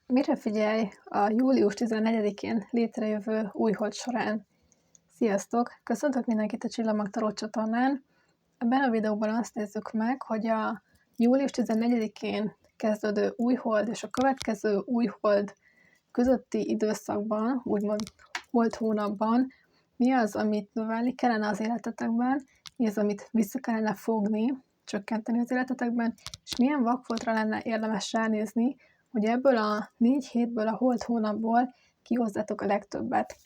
Mire figyelj a július 14-én létrejövő újhold során? Sziasztok! Köszöntök mindenkit a Csillagmag Tarot csatornán. Ebben a videóban azt nézzük meg, hogy a július 14-én kezdődő újhold és a következő újhold közötti időszakban, úgymond holt hónapban, mi az, amit növelni kellene az életetekben, mi az, amit vissza kellene fogni, csökkenteni az életetekben, és milyen vakfoltra lenne érdemes ránézni, hogy ebből a 4 hétből, a holt hónapból kihozzátok a legtöbbet.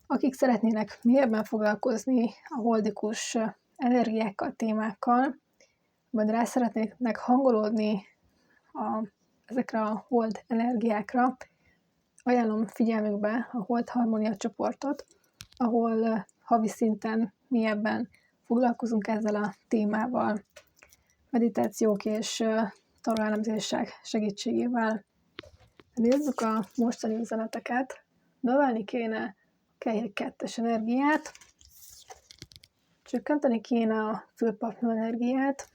Akik szeretnének mélyebben foglalkozni a holdikus energiákkal, témákkal, vagy rá szeretnének hangolódni ezekre a hold energiákra, ajánlom figyelmükbe a Hold Harmónia csoportot, ahol havi szinten mélyebben foglalkozunk ezzel a témával, meditációk és tarotelemzések segítségével. Nézzük a mostani üzeneteket. Növelni kéne a kelyhek 2-es energiát, csökkenteni kéne a főpapnő energiát,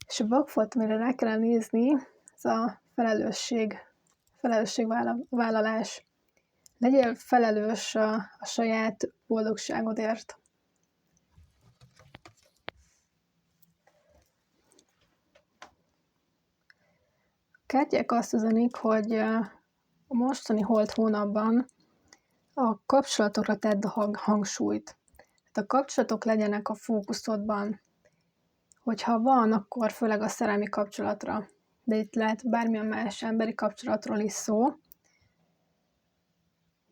és a vakfolt, amire rá kellene nézni, ez a felelősségvállalás. Legyél felelős a saját boldogságodért. A kártyák azt üzenik, hogy a mostani holt hónapban a kapcsolatokra tedd a hangsúlyt. Tehát a kapcsolatok legyenek a fókuszodban. Hogyha van, akkor főleg a szerelmi kapcsolatra. De itt lehet bármilyen más emberi kapcsolatról is szó.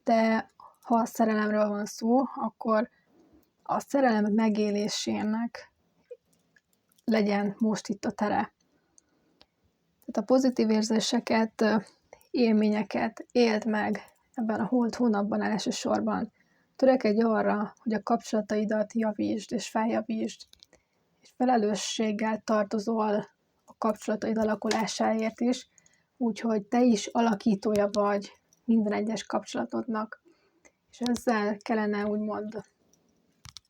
De ha a szerelemről van szó, akkor a szerelem megélésének legyen most itt a tere. Tehát a pozitív érzéseket, élményeket éld meg ebben a holt hónapban elsősorban. Törekedj arra, hogy a kapcsolataidat javítsd és feljavítsd, és felelősséggel tartozol a kapcsolataid alakulásáért is, úgyhogy te is alakítója vagy minden egyes kapcsolatodnak. És ezzel kellene úgymond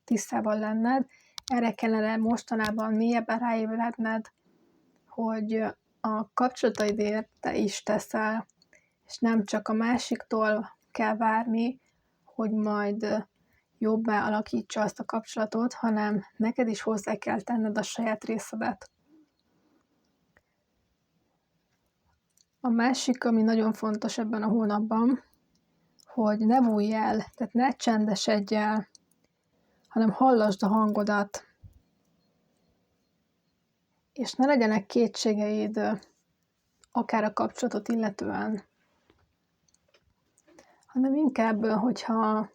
tisztában lenned, erre kellene mostanában mélyebben ráébredned, hogy a kapcsolataidért te is teszel, és nem csak a másiktól kell várni, hogy majd jobbá alakítsa azt a kapcsolatot, hanem neked is hozzá kell tenned a saját részedet. A másik, ami nagyon fontos ebben a hónapban, hogy ne bújj el, tehát ne csendesedj el, hanem hallasd a hangodat, és ne legyenek kétségeid akár a kapcsolatot illetően, hanem inkább, hogyha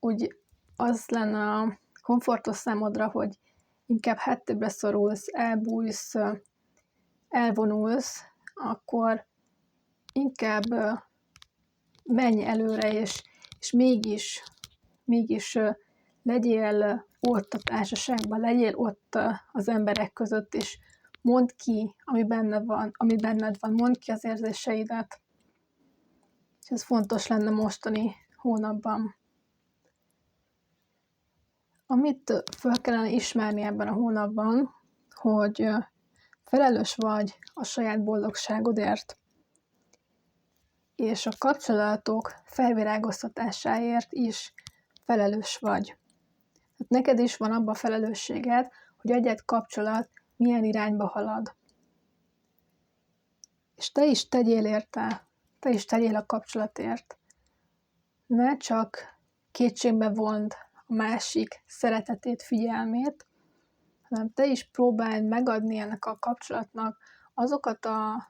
úgy az lenne a komfortos számodra, hogy inkább háttérbe szorulsz, elbújsz, elvonulsz, akkor inkább menj előre, és mégis legyél ott a társaságban, legyél ott az emberek között, és mondd ki, ami benned van, mondd ki az érzéseidet. És ez fontos lenne mostani hónapban. Amit fel kellene ismerni ebben a hónapban, hogy felelős vagy a saját boldogságodért, és a kapcsolatok felvirágoztatásáért is felelős vagy. Tehát neked is van abban felelősséged, hogy egy kapcsolat milyen irányba halad. És te is tegyél érte, te is tegyél a kapcsolatért. Ne csak kétségbe vond a másik szeretetét, figyelmét, hanem te is próbáld megadni ennek a kapcsolatnak azokat a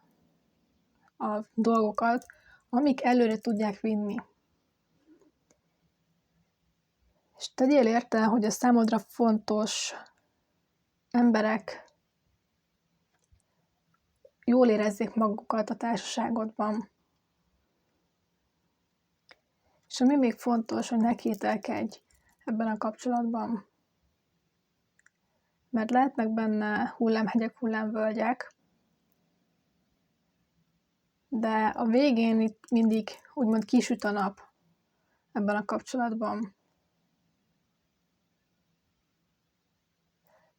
dolgokat, amik előre tudják vinni. És tegyél érte, hogy a számodra fontos emberek jól érezzék magukat a társaságodban. És ami még fontos, hogy ne kételkedj ebben a kapcsolatban. Mert lehetnek benne hullámhegyek, hullámvölgyek, de a végén itt mindig úgymond kisüt a nap ebben a kapcsolatban.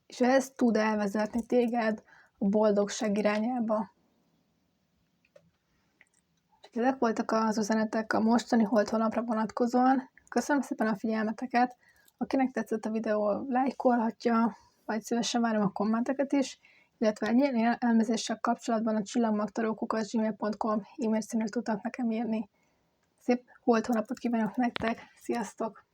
És ez tud elvezetni téged a boldogság irányába. Ezek voltak az üzenetek a mostani Holt hónapra vonatkozóan. Köszönöm szépen a figyelmeteket! Akinek tetszett a videó, lájkolhatja, vagy szívesen várom a kommenteket is, illetve egy ilyen elemzéssel kapcsolatban a csillagmagtaró@gmail.com e-mail címre tudtak nekem írni. Szép Holt hónapot kívánok nektek! Sziasztok!